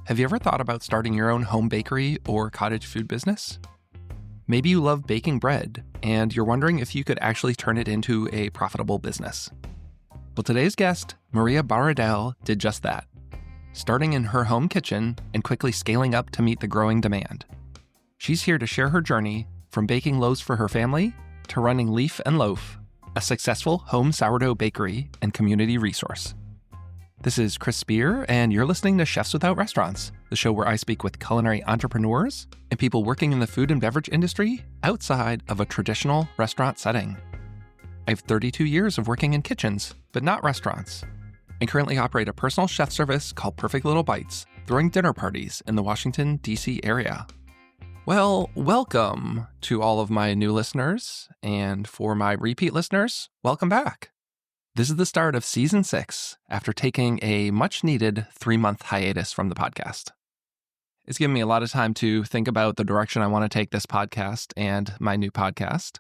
Have you ever thought about starting your own home bakery or cottage food business? Maybe you love baking bread and you're wondering if you could actually turn it into a profitable business. Well, today's guest, Maria Baradell, did just that, starting in her home kitchen and quickly scaling up to meet the growing demand. She's here to share her journey from baking loaves for her family to running Leaf Loaf, a successful home sourdough bakery and community resource. This is Chris Spear, and you're listening to Chefs Without Restaurants, the show where I speak with culinary entrepreneurs and people working in the food and beverage industry outside of a traditional restaurant setting. I have 32 years of working in kitchens, but not restaurants, and currently operate a personal chef service called Perfect Little Bites, throwing dinner parties in the Washington, D.C. area. Well, welcome to all of my new listeners, and for my repeat listeners, welcome back. This is the start of Season 6 after taking a much-needed 3-month hiatus from the podcast. It's given me a lot of time to think about the direction I want to take this podcast and my new podcast.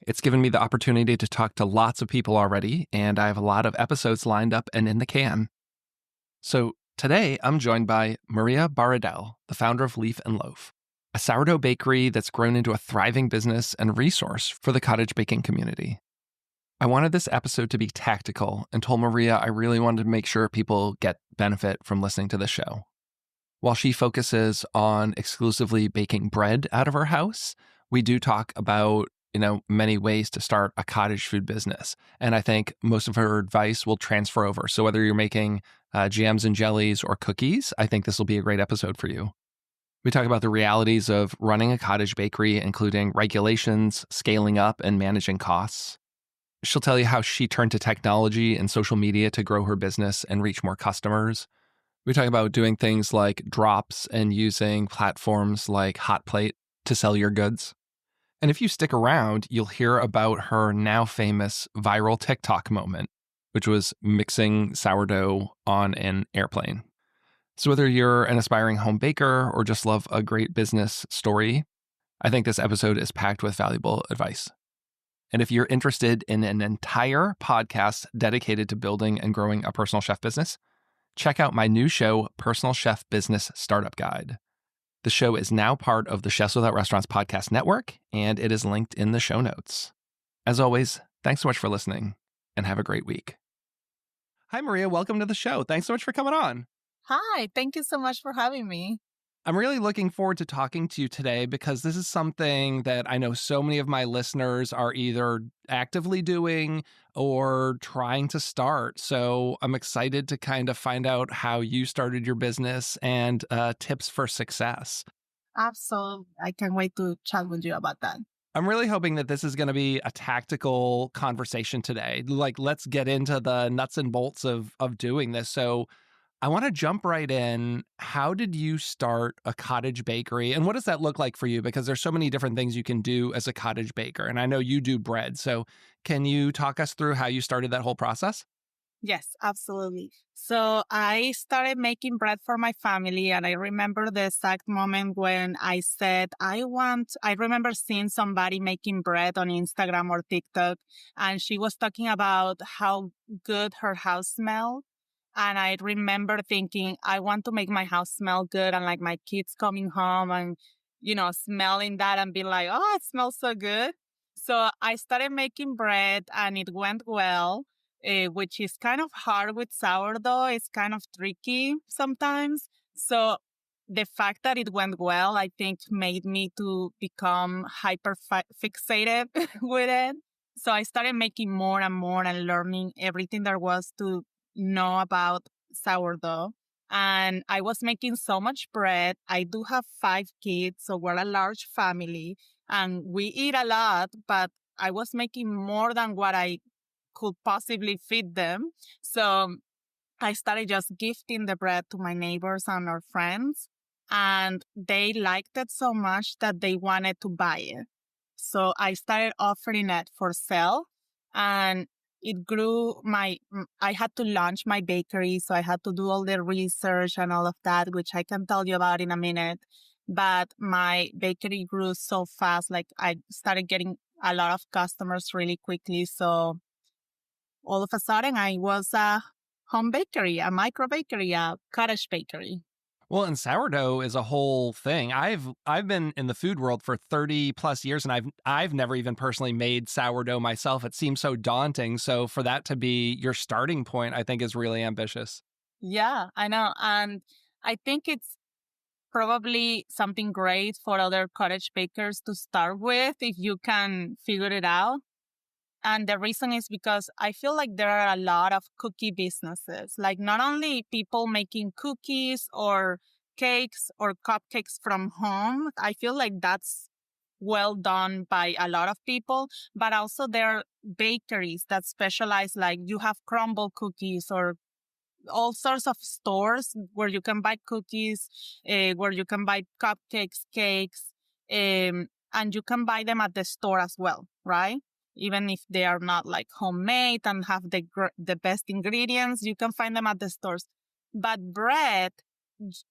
It's given me the opportunity to talk to lots of people already, and I have a lot of episodes lined up and in the can. So today, I'm joined by Maria Baradell, the founder of Leaf Loaf, a sourdough bakery that's grown into a thriving business and resource for the cottage baking community. I wanted this episode to be tactical and told Maria I really wanted to make sure people get benefit from listening to the show. While she focuses on exclusively baking bread out of her house, we do talk about, many ways to start a cottage food business. And I think most of her advice will transfer over. So whether you're making jams and jellies or cookies, I think this will be a great episode for you. We talk about the realities of running a cottage bakery, including regulations, scaling up, and managing costs. She'll tell you how she turned to technology and social media to grow her business and reach more customers. We talk about doing things like drops and using platforms like Hotplate to sell your goods. And if you stick around, you'll hear about her now famous viral TikTok moment, which was mixing sourdough on an airplane. So whether you're an aspiring home baker or just love a great business story, I think this episode is packed with valuable advice. And if you're interested in an entire podcast dedicated to building and growing a personal chef business, check out my new show, Personal Chef Business Startup Guide. The show is now part of the Chefs Without Restaurants podcast network, and it is linked in the show notes. As always, thanks so much for listening, and have a great week. Hi, Maria. Welcome to the show. Thanks so much for coming on. Hi, thank you so much for having me. I'm really looking forward to talking to you today because this is something that I know so many of my listeners are either actively doing or trying to start. So I'm excited to kind of find out how you started your business and tips for success. Absolutely. I can't wait to chat with you about that. I'm really hoping that this is going to be a tactical conversation today. Like, let's get into the nuts and bolts of doing this. So I want to jump right in. How did you start a cottage bakery? And what does that look like for you? Because there's so many different things you can do as a cottage baker. And I know you do bread. So can you talk us through how you started that whole process? Yes, absolutely. So I started making bread for my family. And I remember the exact moment when I said, I remember seeing somebody making bread on Instagram or TikTok. And she was talking about how good her house smelled. And I remember thinking, I want to make my house smell good and like my kids coming home and, smelling that and being like, oh, it smells so good. So I started making bread and it went well, which is kind of hard with sourdough. It's kind of tricky sometimes. So the fact that it went well, I think made me to become hyper fixated with it. So I started making more and more and learning everything there was to know about sourdough. And I was making so much bread. I do have 5 kids, so we're a large family and we eat a lot, but I was making more than what I could possibly feed them. So I started just gifting the bread to my neighbors and our friends, and they liked it so much that they wanted to buy it. So I started offering it for sale, and it grew. I had to launch my bakery, so I had to do all the research and all of that, which I can tell you about in a minute. But my bakery grew so fast, like I started getting a lot of customers really quickly. So all of a sudden I was a home bakery, a micro bakery, a cottage bakery. Well, and sourdough is a whole thing. I've been in the food world for 30 plus years, and I've never even personally made sourdough myself. It seems so daunting. So for that to be your starting point, I think is really ambitious. Yeah, I know. And I think it's probably something great for other cottage bakers to start with if you can figure it out. And the reason is because I feel like there are a lot of cookie businesses, like not only people making cookies or cakes or cupcakes from home. I feel like that's well done by a lot of people, but also there are bakeries that specialize, like you have crumble cookies or all sorts of stores where you can buy cookies, where you can buy cupcakes, cakes, and you can buy them at the store as well, right? Even if they are not like homemade and have the best ingredients, you can find them at the stores. But bread,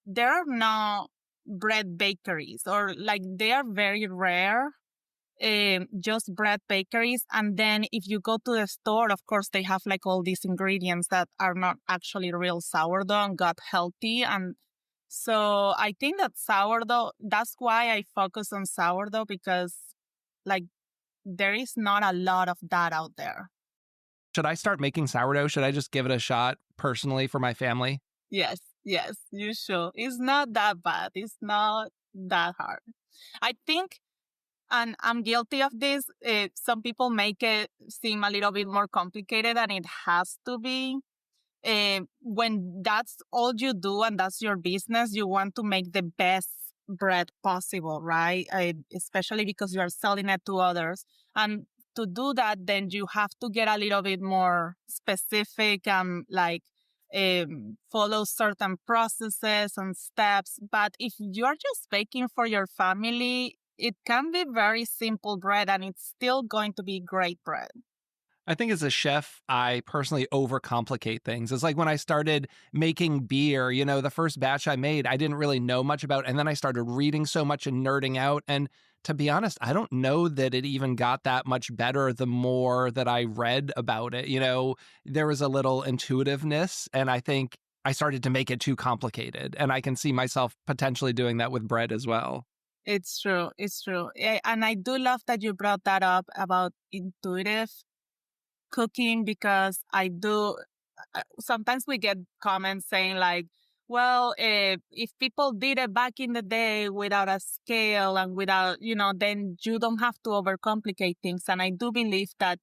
there are no bread bakeries, or like they are very rare, just bread bakeries. And then if you go to the store, of course, they have like all these ingredients that are not actually real sourdough and got healthy. And so I think that sourdough, that's why I focus on sourdough, because like there is not a lot of that out there. Should I start making sourdough? Should I just give it a shot personally for my family? Yes, yes, you should. It's not that bad. It's not that hard. I think, and I'm guilty of this, some people make it seem a little bit more complicated than it has to be. When that's all you do and that's your business, you want to make the best bread possible, right? Especially because you are selling it to others. And to do that, then you have to get a little bit more specific and like follow certain processes and steps. But if you're just baking for your family, it can be very simple bread and it's still going to be great bread. I think as a chef, I personally overcomplicate things. It's like when I started making beer, the first batch I made, I didn't really know much about. And then I started reading so much and nerding out. And to be honest, I don't know that it even got that much better the more that I read about it. There was a little intuitiveness, and I think I started to make it too complicated. And I can see myself potentially doing that with bread as well. It's true. It's true. And I do love that you brought that up about intuitive cooking, because I do, sometimes we get comments saying like, well, if people did it back in the day without a scale and without, then you don't have to overcomplicate things. And I do believe that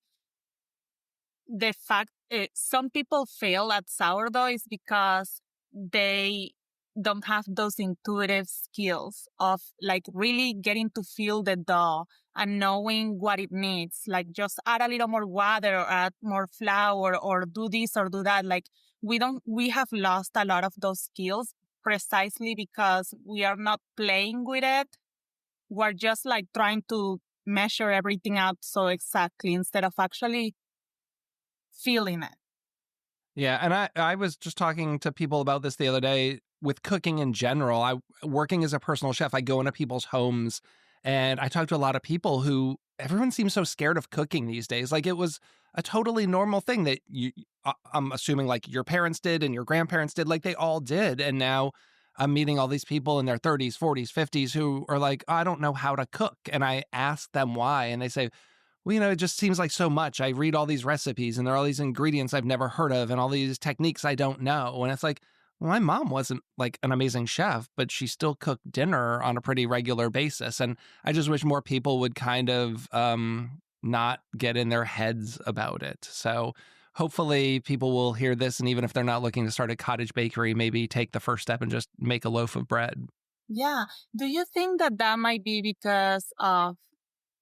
the fact some people fail at sourdough is because they don't have those intuitive skills of like really getting to feel the dough and knowing what it needs. Like just add a little more water or add more flour or do this or do that. Like we have lost a lot of those skills precisely because we are not playing with it. We're just like trying to measure everything out so exactly instead of actually feeling it. Yeah, and I was just talking to people about this the other day with cooking in general. Working as a personal chef, I go into people's homes and I talk to a lot of people who everyone seems so scared of cooking these days. Like it was a totally normal thing that I'm assuming like your parents did and your grandparents did, like they all did. And now I'm meeting all these people in their 30s, 40s, 50s who are like, I don't know how to cook. And I ask them why. And they say, well, it just seems like so much. I read all these recipes and there are all these ingredients I've never heard of and all these techniques I don't know. And it's like, well, my mom wasn't like an amazing chef, but she still cooked dinner on a pretty regular basis. And I just wish more people would kind of not get in their heads about it. So hopefully people will hear this. And even if they're not looking to start a cottage bakery, maybe take the first step and just make a loaf of bread. Yeah. Do you think that might be because of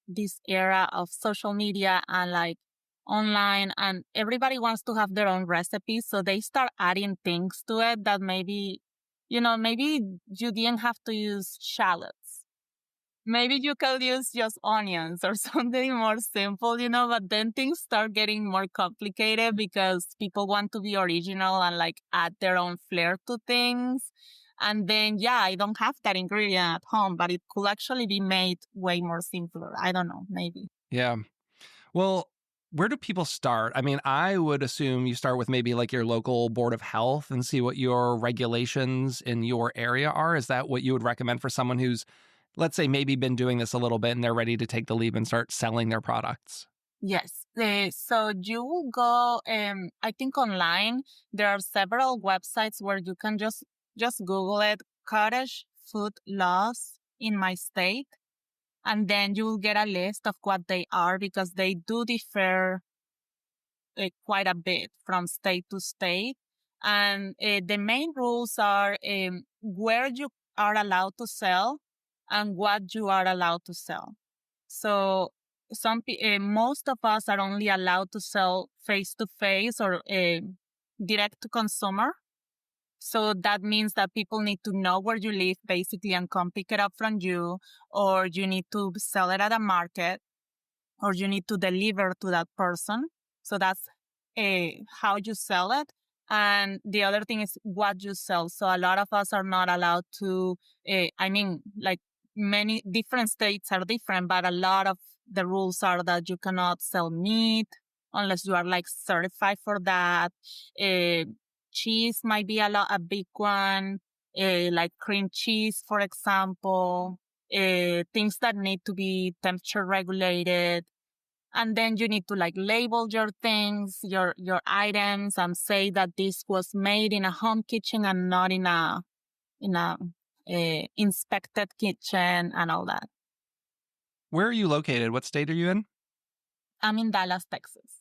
this era of social media and like online, and everybody wants to have their own recipes? So they start adding things to it that maybe you didn't have to use shallots. Maybe you could use just onions or something more simple, but then things start getting more complicated because people want to be original and like add their own flair to things. And then, yeah, I don't have that ingredient at home, but it could actually be made way more simpler. I don't know, maybe. Yeah. Well, Where do people start? I mean, I would assume you start with maybe like your local board of health and see what your regulations in your area are. Is that what you would recommend for someone who's, let's say, maybe been doing this a little bit and they're ready to take the leap and start selling their products? Yes. So you will go, I think online, there are several websites where you can just Google it, cottage food laws in my state. And then you will get a list of what they are because they do differ quite a bit from state to state. And the main rules are where you are allowed to sell and what you are allowed to sell. So most of us are only allowed to sell face to face or direct to consumer. So that means that people need to know where you live basically and come pick it up from you, or you need to sell it at a market, or you need to deliver to that person. So that's how you sell it. And the other thing is what you sell. So a lot of us are not allowed to, like many different states are different, but a lot of the rules are that you cannot sell meat unless you are like certified for that. Cheese might be a big one, like cream cheese, for example, things that need to be temperature regulated. And then you need to like label your things, your items, and say that this was made in a home kitchen and not in a inspected kitchen and all that. Where are you located? What state are you in? I'm in Dallas, Texas.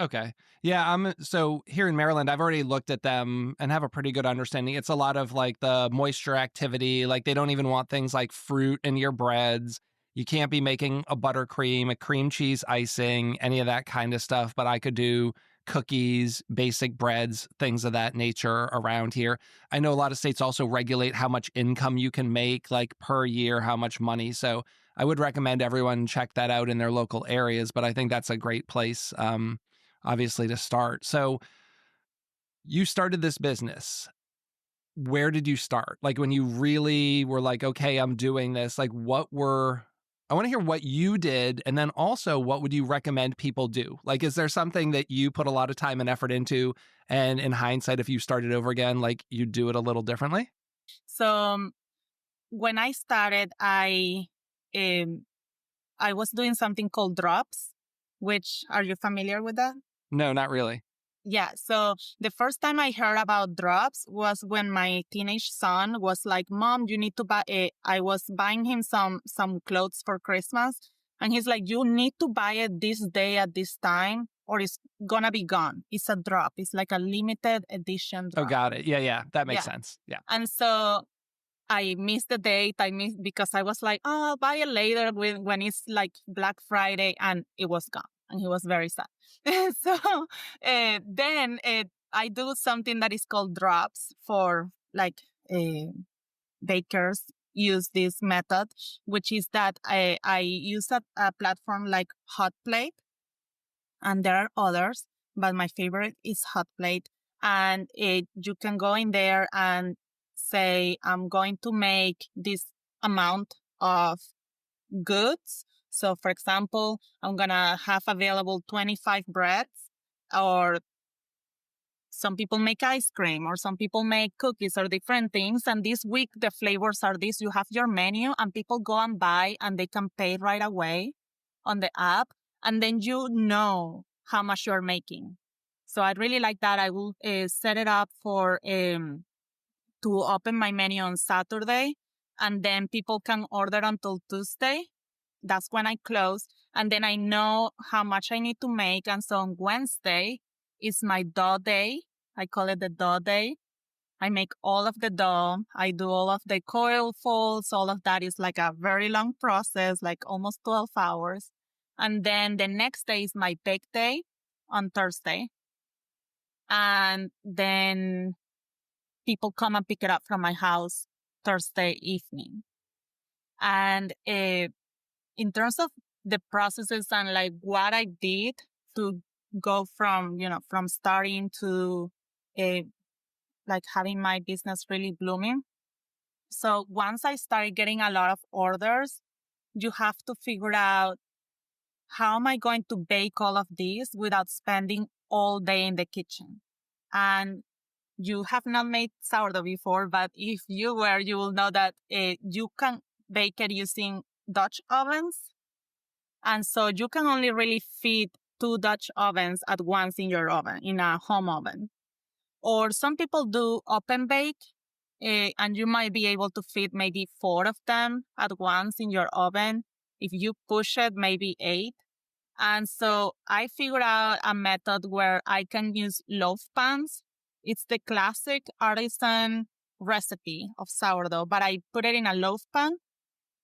Okay. Yeah, so here in Maryland, I've already looked at them and have a pretty good understanding. It's a lot of like the moisture activity. Like they don't even want things like fruit in your breads. You can't be making a buttercream, a cream cheese icing, any of that kind of stuff. But I could do cookies, basic breads, things of that nature around here. I know a lot of states also regulate how much income you can make, like per year, how much money. So I would recommend everyone check that out in their local areas. But I think that's a great place. Obviously, to start. So you started this business. Where did you start? Like when you really were like, okay, I'm doing this, like I want to hear what you did. And then also, what would you recommend people do? Like, is there something that you put a lot of time and effort into? And in hindsight, if you started over again, like you'd do it a little differently? So when I started, I was doing something called drops, which are you familiar with that? No, not really. Yeah. So the first time I heard about drops was when my teenage son was like, "Mom, you need to buy it." I was buying him some clothes for Christmas. And he's like, "You need to buy it this day at this time or it's gonna be gone." It's a drop. It's like a limited edition Oh, drop. got it. Yeah. That makes Yeah. sense. Yeah. And so I missed the date. I missed because I was like, "Oh, I'll buy it later when it's like Black Friday," and it was gone. And he was very sad. So then I do something that is called drops for like bakers use this method, which is that I use a platform like Hotplate, and there are others, but my favorite is Hotplate. And you can go in there and say, I'm going to make this amount of goods. So for example, I'm going to have available 25 breads, or some people make ice cream, or some people make cookies or different things. And this week, the flavors are this. You have your menu and people go and buy and they can pay right away on the app. And then you know how much you're making. So I really like that. I will set it up for to open my menu on Saturday, and then people can order until Tuesday. That's when I close. And then I know how much I need to make. And so on Wednesday is my dough day. I call it the dough day. I make all of the dough. I do all of the coil folds. All of that is like a very long process, like almost 12 hours. And then the next day is my bake day on Thursday. And then people come and pick it up from my house Thursday evening. And in terms of the processes and like what I did to go from, from starting to like having my business really blooming. So once I started getting a lot of orders, you have to figure out how am I going to bake all of these without spending all day in the kitchen? And you have not made sourdough before, but if you were, you will know that you can bake it using Dutch ovens. And so you can only really fit 2 Dutch ovens at once in your oven, in a home oven. Or some people do open bake, and you might be able to fit maybe 4 of them at once in your oven. If you push it, maybe 8. And so I figured out a method where I can use loaf pans. It's the classic artisan recipe of sourdough, but I put it in a loaf pan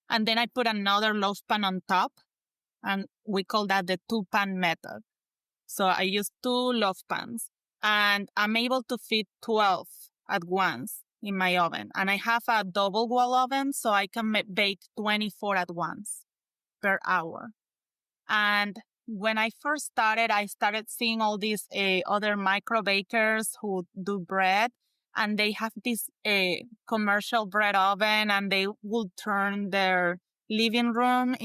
and then I put another loaf pan on top, and we call that the 2-pan method. So I use 2 loaf pans and I'm able to fit 12 at once in my oven. And I have a double wall oven, so I can bake 24 at once per hour. And when I first started, I started seeing all these other micro bakers who do bread, and they have this commercial bread oven, and they will turn their living room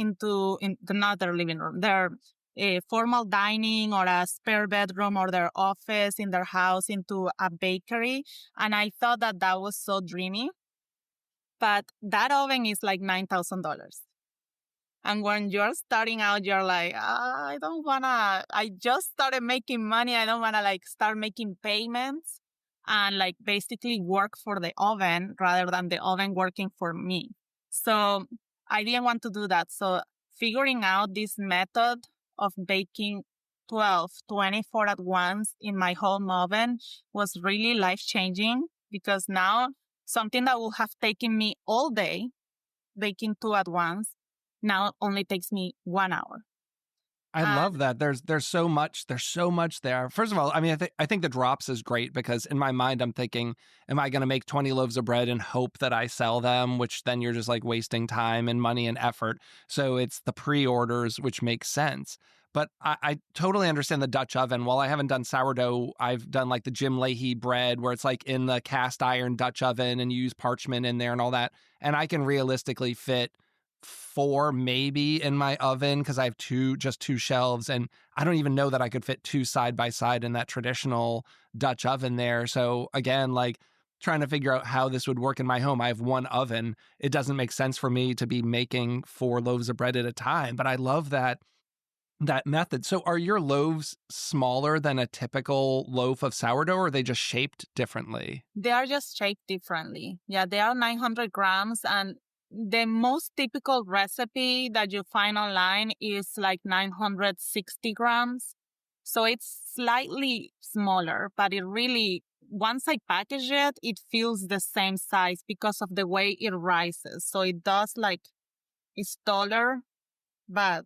not their living room, their formal dining or a spare bedroom or their office in their house into a bakery. And I thought that that was so dreamy. But that oven is like $9,000. And when you're starting out, you're like, I just started making money. I don't want to like start making payments and like basically work for the oven rather than the oven working for me. So I didn't want to do that. So figuring out this method of baking 12, 24 at once in my home oven was really life-changing, because now something that would have taken me all day, baking 2 at once, now only takes me 1 hour. I love that. There's so much there. First of all, I mean, I think the drops is great, because in my mind, I'm thinking, am I going to make 20 loaves of bread and hope that I sell them, which then you're just like wasting time and money and effort. So it's the pre-orders, which makes sense. But I totally understand the Dutch oven. While I haven't done sourdough, I've done like the Jim Leahy bread, where it's like in the cast iron Dutch oven and you use parchment in there and all that. And I can realistically fit 4 maybe in my oven, because I have just two shelves, and I don't even know that I could fit 2 side by side in that traditional Dutch oven there. So again, like trying to figure out how this would work in my home. I have 1 oven. It doesn't make sense for me to be making 4 loaves of bread at a time, but I love that method. So are your loaves smaller than a typical loaf of sourdough, or are they just shaped differently? They are just shaped differently. Yeah, they are 900 grams, and the most typical recipe that you find online is like 960 grams. So it's slightly smaller, but it really, once I package it, it feels the same size because of the way it rises. So it does like, it's taller, but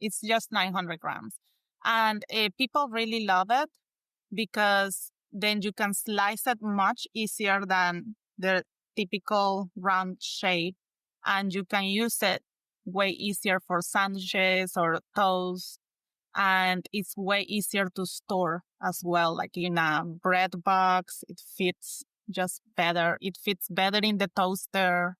it's just 900 grams. And people really love it because then you can slice it much easier than the typical round shape. And you can use it way easier for sandwiches or toast. And it's way easier to store as well. Like in a bread box, it fits just better. It fits better in the toaster.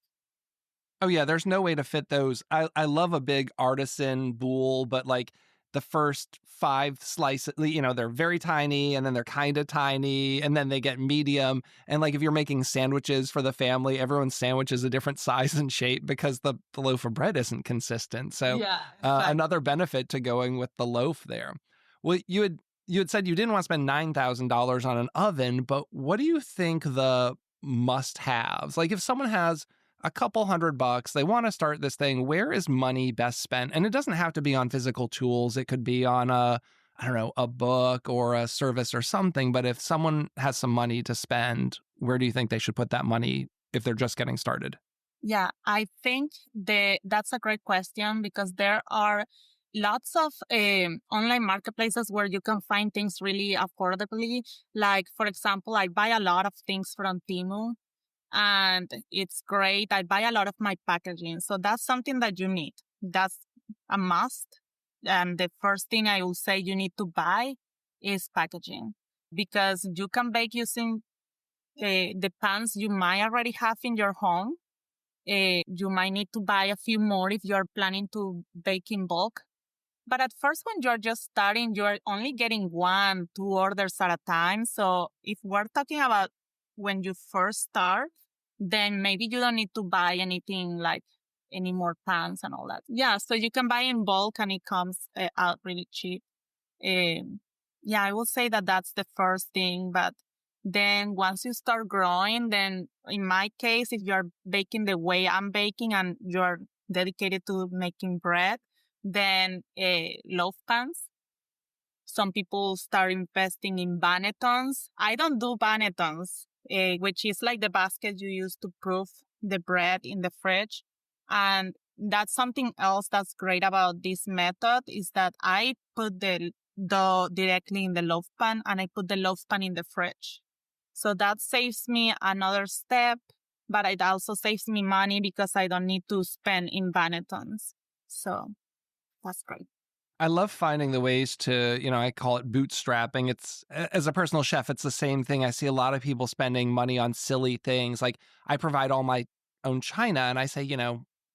Oh yeah, there's no way to fit those. I love a big artisan boule, but like the first 5 slices, they're very tiny, and then they're kind of tiny, and then they get medium. And like if you're making sandwiches for the family, everyone's sandwich is a different size and shape because the loaf of bread isn't consistent. So Yeah, another benefit to going with the loaf there. Well, you had said you didn't want to spend $9,000 on an oven, but what do you think the must-haves? Like if someone has a couple $100, they want to start this thing, where is money best spent? And it doesn't have to be on physical tools. It could be on a book or a service or something. But if someone has some money to spend, where do you think they should put that money if they're just getting started? Yeah, I think that's a great question, because there are lots of online marketplaces where you can find things really affordably. Like, for example, I buy a lot of things from Temu, and it's great. I buy a lot of my packaging. So that's something that you need. That's a must. And the first thing I will say you need to buy is packaging, because you can bake using the pans you might already have in your home. You might need to buy a few more if you're planning to bake in bulk. But at first, when you're just starting, you're only getting 1, 2 orders at a time. So if we're talking about when you first start, then maybe you don't need to buy anything like any more pans and all that. Yeah. So you can buy in bulk and it comes out really cheap. Yeah, I will say that that's the first thing. But then once you start growing, then in my case, if you're baking the way I'm baking and you're dedicated to making bread, then loaf pans. Some people start investing in bannetons. I don't do bannetons, which is like the basket you use to proof the bread in the fridge. And that's something else that's great about this method is that I put the dough directly in the loaf pan and I put the loaf pan in the fridge. So that saves me another step, but it also saves me money because I don't need to spend in bannetons. So that's great. I love finding the ways to, I call it bootstrapping. It's, as a personal chef, it's the same thing. I see a lot of people spending money on silly things. Like I provide all my own china and I say,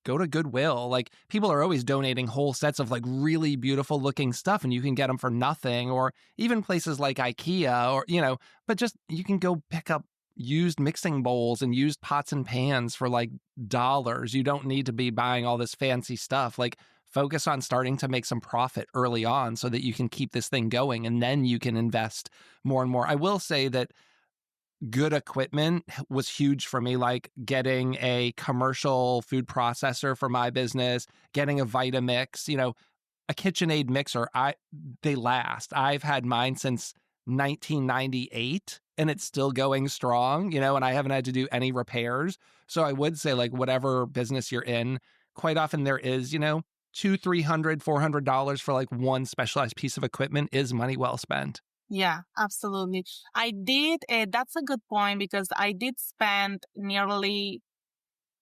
go to Goodwill. Like people are always donating whole sets of like really beautiful looking stuff and you can get them for nothing, or even places like IKEA or, but just you can go pick up used mixing bowls and used pots and pans for like dollars. You don't need to be buying all this fancy stuff. Like focus on starting to make some profit early on so that you can keep this thing going and then you can invest more and more. I will say that good equipment was huge for me, like getting a commercial food processor for my business, getting a Vitamix, a KitchenAid mixer. They last. I've had mine since 1998 and it's still going strong, and I haven't had to do any repairs. So I would say like whatever business you're in, quite often there is, $200, $300, $400 for like one specialized piece of equipment is money well spent. Yeah, absolutely. I did. That's a good point because I did spend nearly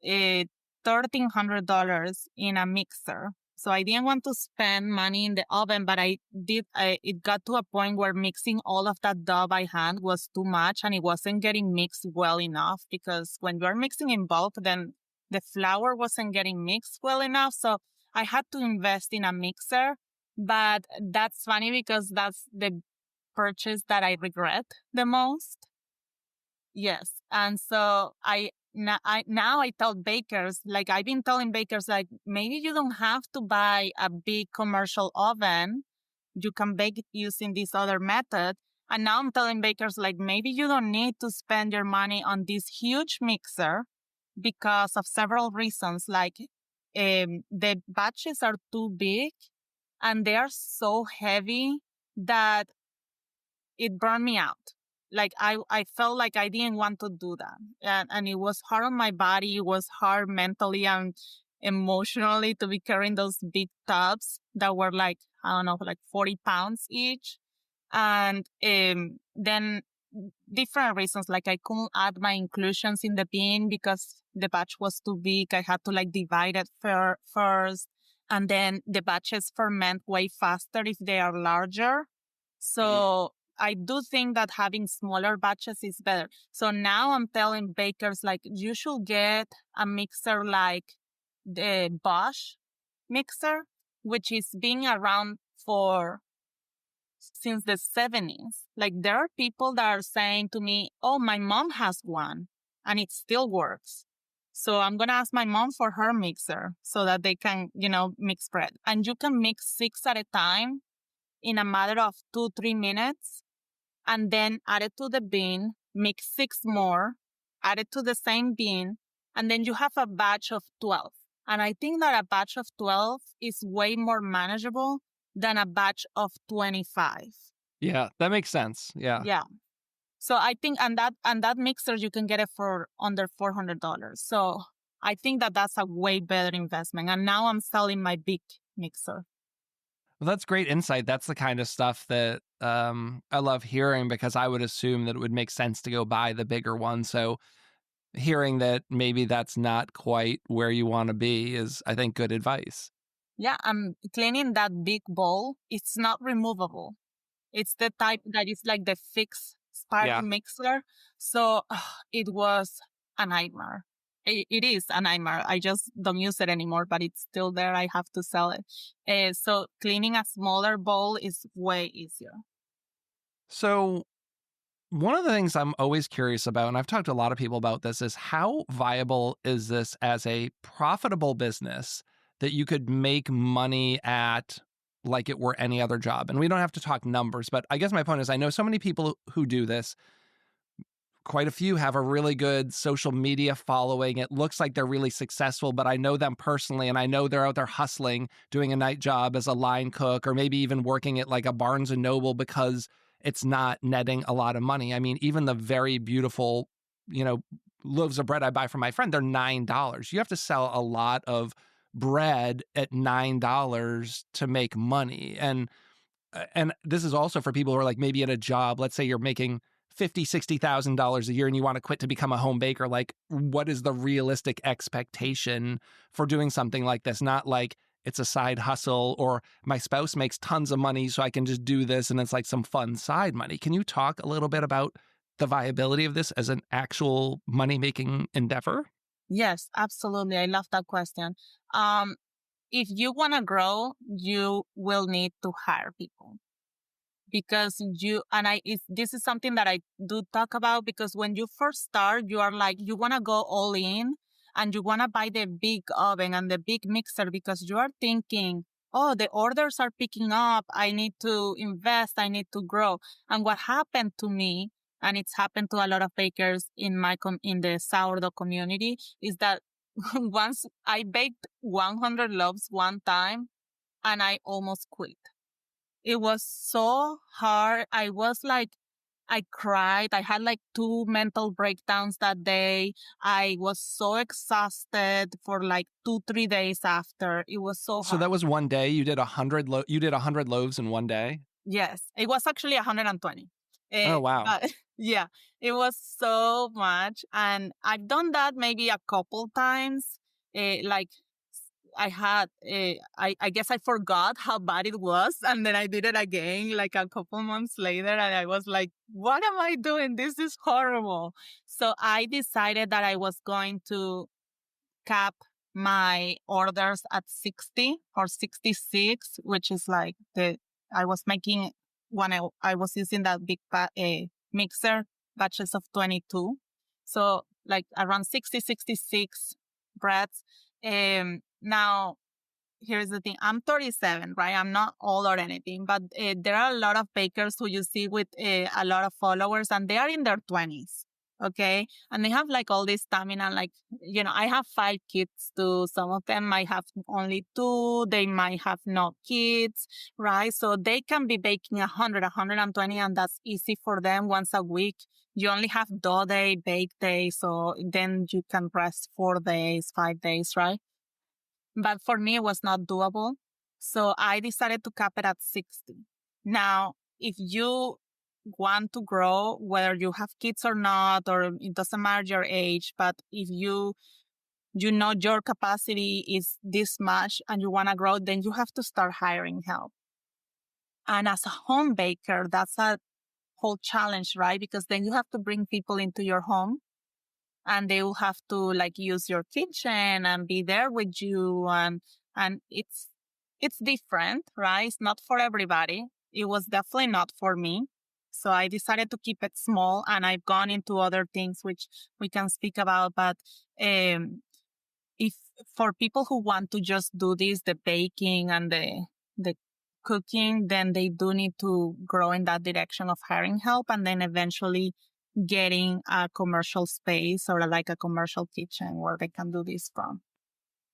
$1,300 in a mixer. So I didn't want to spend money in the oven, but I did. It got to a point where mixing all of that dough by hand was too much and it wasn't getting mixed well enough because when you're mixing in bulk, then the flour wasn't getting mixed well enough. So I had to invest in a mixer. But that's funny because that's the purchase that I regret the most. Yes. And so now I tell bakers, like I've been telling bakers, like maybe you don't have to buy a big commercial oven. You can bake it using this other method. And now I'm telling bakers, like maybe you don't need to spend your money on this huge mixer because of several reasons. Like the batches are too big and they are so heavy that it burned me out. Like I felt like I didn't want to do that. And it was hard on my body. It was hard mentally and emotionally to be carrying those big tubs that were like, I don't know, like 40 pounds each. And, then different reasons, like I couldn't add my inclusions in the bin because the batch was too big. I had to like divide it first. And then the batches ferment way faster if they are larger. So I do think that having smaller batches is better. So now I'm telling bakers, like, you should get a mixer like the Bosch mixer, which is being around since the 70s. Like, there are people that are saying to me, oh, my mom has one and it still works. So I'm going to ask my mom for her mixer so that they can, mix bread. And you can mix 6 at a time in a matter of 2-3 minutes. And then add it to the bin, mix 6 more, add it to the same bin, and then you have a batch of 12. And I think that a batch of 12 is way more manageable than a batch of 25. Yeah, that makes sense. Yeah. Yeah. So I think, and that mixer, you can get it for under $400. So I think that that's a way better investment. And now I'm selling my big mixer. Well, that's great insight. That's the kind of stuff that I love hearing because I would assume that it would make sense to go buy the bigger one. So hearing that maybe that's not quite where you want to be is, I think, good advice. Yeah, I'm cleaning that big bowl. It's not removable. It's the type that is like the fixed spiral mixer. So it was a nightmare. It is a nightmare. I just don't use it anymore, but it's still there. I have to sell it. So cleaning a smaller bowl is way easier. So one of the things I'm always curious about, and I've talked to a lot of people about this, is how viable is this as a profitable business that you could make money at like it were any other job? And we don't have to talk numbers, but I guess my point is I know so many people who do this. Quite a few have a really good social media following. It looks like they're really successful, but I know them personally, and I know they're out there hustling, doing a night job as a line cook, or maybe even working at like a Barnes & Noble because it's not netting a lot of money. I mean, even the very beautiful, loaves of bread I buy from my friend, they're $9. You have to sell a lot of bread at $9 to make money. And this is also for people who are like maybe at a job. Let's say you're making $50,000-$60,000 a year and you want to quit to become a home baker. Like, what is the realistic expectation for doing something like this? Not like it's a side hustle or my spouse makes tons of money so I can just do this and it's like some fun side money. Can you talk a little bit about the viability of this as an actual money-making endeavor? Yes, absolutely. I love that question. If you want to grow, you will need to hire people. Because this is something that I do talk about, because when you first start, you are like, you want to go all in and you want to buy the big oven and the big mixer because you are thinking, oh, the orders are picking up. I need to invest. I need to grow. And what happened to me, and it's happened to a lot of bakers in the sourdough community, is that once I baked 100 loaves one time and I almost quit. It was so hard. I cried. I had like 2 mental breakdowns that day. I was so exhausted for like 2-3 days after. It was so hard. So that was one day. You did 100 loaves in one day? Yes. It was actually 120. Oh, wow. But, yeah, it was so much. And I've done that maybe a couple times. Like I guess I forgot how bad it was. And then I did it again like a couple months later. And I was like, what am I doing? This is horrible. So I decided that I was going to cap my orders at 60 or 66, which is like I was making when I was using that big mixer, batches of 22. So like around 60, 66 breads. Now, here's the thing. I'm 37, right? I'm not old or anything, but there are a lot of bakers who you see with a lot of followers and they are in their 20s. Okay. And they have like all this stamina. Like, I have 5 kids too. Some of them might have only 2. They might have no kids, right? So they can be baking 100, 120, and that's easy for them once a week. You only have dough day, bake day. So then you can rest 4 days, 5 days, right? But for me, it was not doable. So I decided to cap it at 60. Now, if you want to grow, whether you have kids or not, or it doesn't matter your age, but if you know your capacity is this much and you want to grow, then you have to start hiring help. And as a home baker, that's a whole challenge, right? Because then you have to bring people into your home and they will have to like use your kitchen and be there with you. And it's different, right? It's not for everybody. It was definitely not for me. So I decided to keep it small, and I've gone into other things which we can speak about. But if for people who want to just do this, the baking and the cooking, then they do need to grow in that direction of hiring help, and then eventually getting a commercial space or like a commercial kitchen where they can do this from.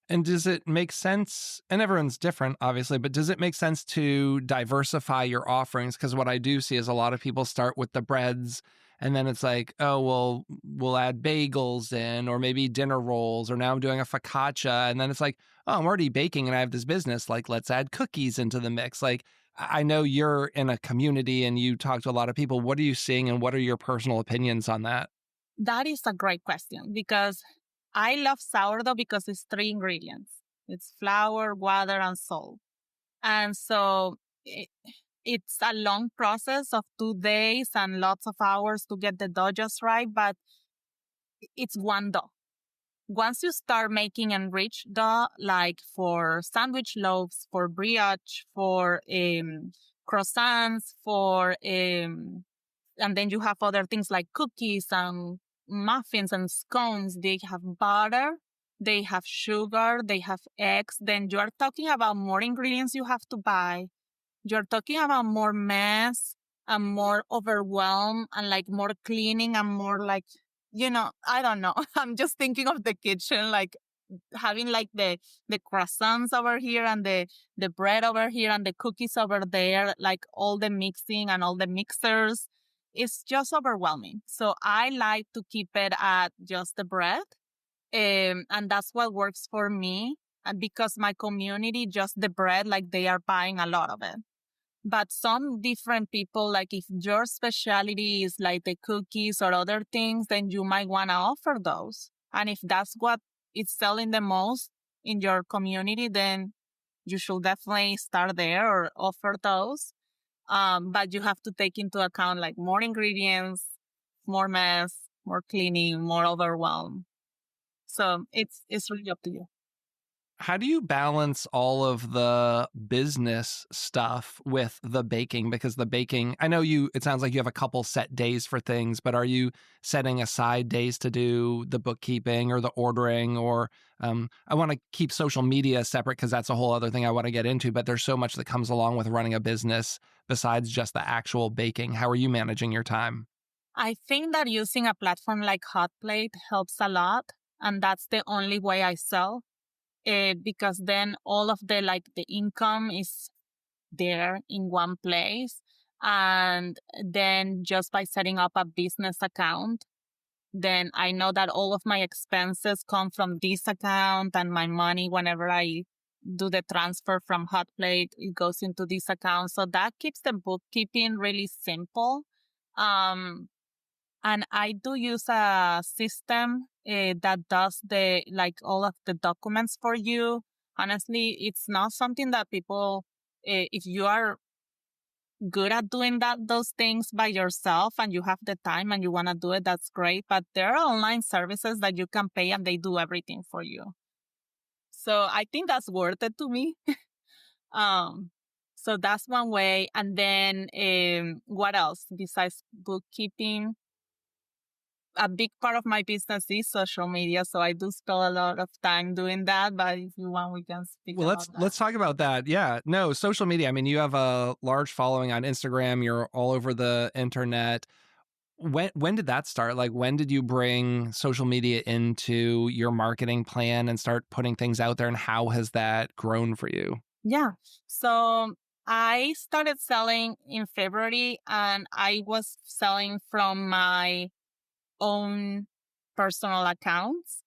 And does it make sense, and everyone's different, obviously, but does it make sense to diversify your offerings? Because what I do see is a lot of people start with the breads, and then it's like, oh, well, we'll add bagels in, or maybe dinner rolls, or now I'm doing a focaccia. And then it's like, oh, I'm already baking and I have this business. Like, let's add cookies into the mix. Like, I know you're in a community and you talk to a lot of people. What are you seeing and what are your personal opinions on that? That is a great question, because I love sourdough because it's 3 ingredients. It's flour, water, and salt. And so it's a long process of 2 days and lots of hours to get the dough just right, but it's one dough. once you start making enriched dough, like for sandwich loaves, for brioche, for croissants, and then you have other things like cookies and muffins and scones. They have butter, they have sugar, they have eggs. Then you are talking about more ingredients you have to buy. You're talking about more mess and more overwhelm and like more cleaning and more like, I don't know. I'm just thinking of the kitchen, like having like the croissants over here and the bread over here and the cookies over there, like all the mixing and all the mixers. It's just overwhelming. So I like to keep it at just the bread. And that's what works for me. And because my community, just the bread, like they are buying a lot of it. But some different people, like if your specialty is like the cookies or other things, then you might want to offer those. And if that's what is selling the most in your community, then you should definitely start there or offer those. But you have to take into account like more ingredients, more mess, more cleaning, more overwhelm. So it's really up to you. How do you balance all of the business stuff with the baking? Because the baking, I know it sounds like you have a couple set days for things, but are you setting aside days to do the bookkeeping or the ordering? Or I want to keep social media separate because that's a whole other thing I want to get into, but there's so much that comes along with running a business besides just the actual baking. How are you managing your time? I think that using a platform like Hotplate helps a lot. And that's the only way I sell. Because then all of the income is there in one place. And then just by setting up a business account, then I know that all of my expenses come from this account and my money, whenever I do the transfer from Hotplate, it goes into this account. So that keeps the bookkeeping really simple. And I do use a system that does all of the documents for you. Honestly, it's not something that people, if you are good at doing those things by yourself and you have the time and you want to do it, that's great. But there are online services that you can pay and they do everything for you. So I think that's worth it to me. So that's one way. And then, what else besides bookkeeping? A big part of my business is social media, so I do spend a lot of time doing that. But if you want, we can speak Well, about that. let's talk about that. Yeah, no, social media. I mean, you have a large following on Instagram. You're all over the internet. When did that start? Like, when did you bring social media into your marketing plan and start putting things out there? And how has that grown for you? Yeah. So I started selling in February, and I was selling from my own personal accounts.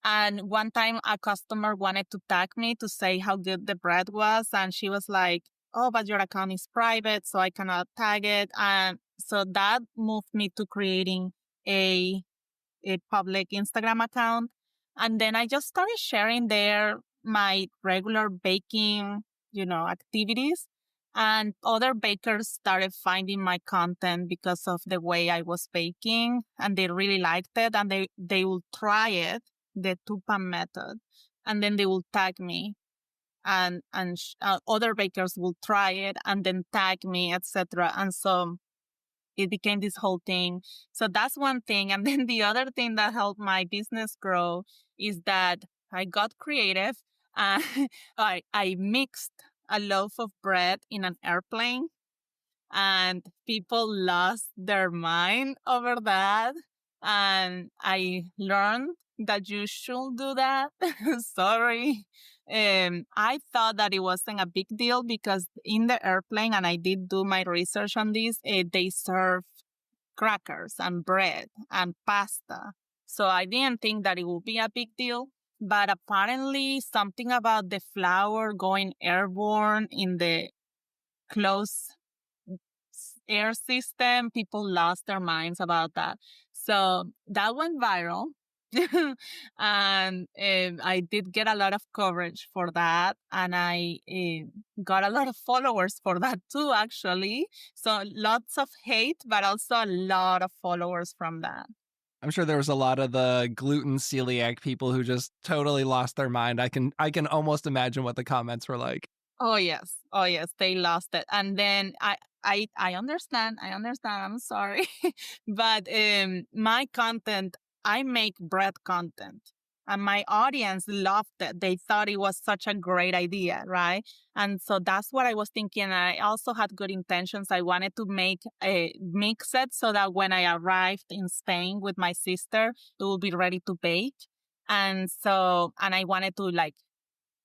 And one time a customer wanted to tag me to say how good the bread was. And she was like, "Oh, but your account is private, so I cannot tag it." And so that moved me to creating a, a public Instagram account. And then I just started sharing there my regular baking, activities. And other bakers started finding my content because of the way I was baking, and they really liked it, and they will try it, the two-pan method, and then they will tag me, and other bakers will try it and then tag me, etc. And so it became this whole thing. So that's one thing. And then the other thing that helped my business grow is that I got creative. Uh, I mixed a loaf of bread in an airplane, and people lost their mind over that. And I learned that you should do that. Sorry. I thought that it wasn't a big deal because in the airplane, and I did do my research on this, they serve crackers and bread and pasta. So I didn't think that it would be a big deal. But apparently something about the flour going airborne in the closed air system, people lost their minds about that. So that went viral. And I did get a lot of coverage for that. And I got a lot of followers for that too, actually. So lots of hate, but also a lot of followers from that. I'm sure there was a lot of the gluten celiac people who just totally lost their mind. I can almost imagine what the comments were like. Oh yes. Oh yes. They lost it. And then I understand. I understand. I'm sorry. But my content, I make bread content. And my audience loved it. They thought it was such a great idea, right? And so that's what I was thinking. I also had good intentions. I wanted to make a mix it so that when I arrived in Spain with my sister, it will be ready to bake. And I wanted to like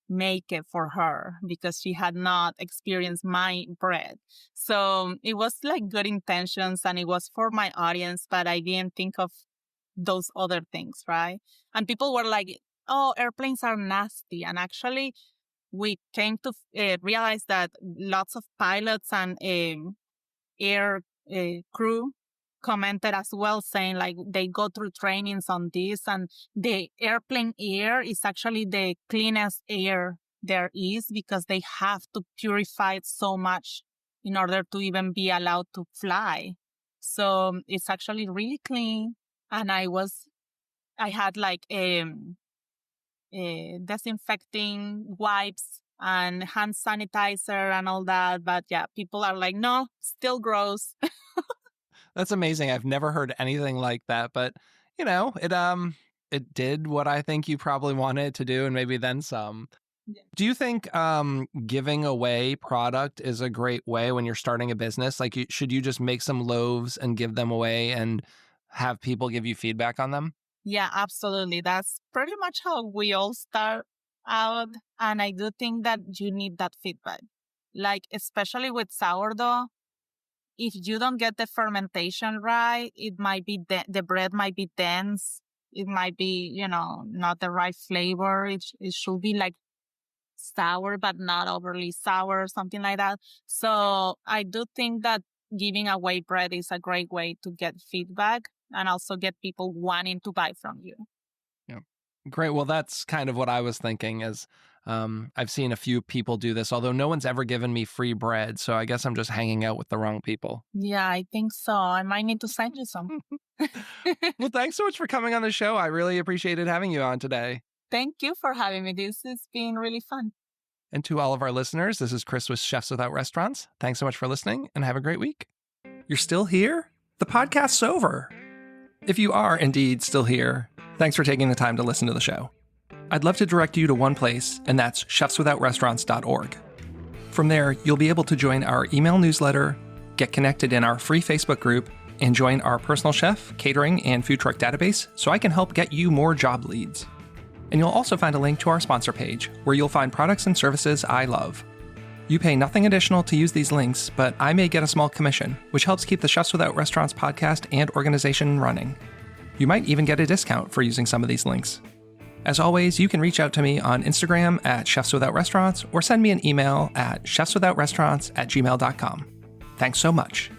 make it for her because she had not experienced my bread. So it was like good intentions and it was for my audience, but I didn't think of those other things, right? And people were like, oh, airplanes are nasty. And actually, we came to realize that lots of pilots and air crew commented as well, saying like they go through trainings on this, and the airplane air is actually the cleanest air there is because they have to purify it so much in order to even be allowed to fly. So it's actually really clean. And I had like disinfecting wipes and hand sanitizer and all that. But yeah, people are like, no, still gross. That's amazing. I've never heard anything like that, but it did what I think you probably wanted it to do and maybe then some. Yeah. Do you think giving away product is a great way when you're starting a business? Like, should you just make some loaves and give them away and have people give you feedback on them? Yeah, absolutely. That's pretty much how we all start out. And I do think that you need that feedback. Like, especially with sourdough, if you don't get the fermentation right, it might be the bread might be dense. It might be, not the right flavor. It should be like sour, but not overly sour, something like that. So I do think that giving away bread is a great way to get feedback and also get people wanting to buy from you. Yeah. Great. Well, that's kind of what I was thinking is I've seen a few people do this, although no one's ever given me free bread. So I guess I'm just hanging out with the wrong people. Yeah, I think so. I might need to send you some. Well, thanks so much for coming on the show. I really appreciated having you on today. Thank you for having me. This has been really fun. And to all of our listeners, this is Chris with Chefs Without Restaurants. Thanks so much for listening and have a great week. You're still here? The podcast's over. If you are indeed still here, thanks for taking the time to listen to the show. I'd love to direct you to one place, and that's chefswithoutrestaurants.org. From there, you'll be able to join our email newsletter, get connected in our free Facebook group, and join our personal chef, catering, and food truck database so I can help get you more job leads. And you'll also find a link to our sponsor page, where you'll find products and services I love. You pay nothing additional to use these links, but I may get a small commission, which helps keep the Chefs Without Restaurants podcast and organization running. You might even get a discount for using some of these links. As always, you can reach out to me on Instagram at Chefs Without Restaurants or send me an email at chefswithoutrestaurants@gmail.com. Thanks so much.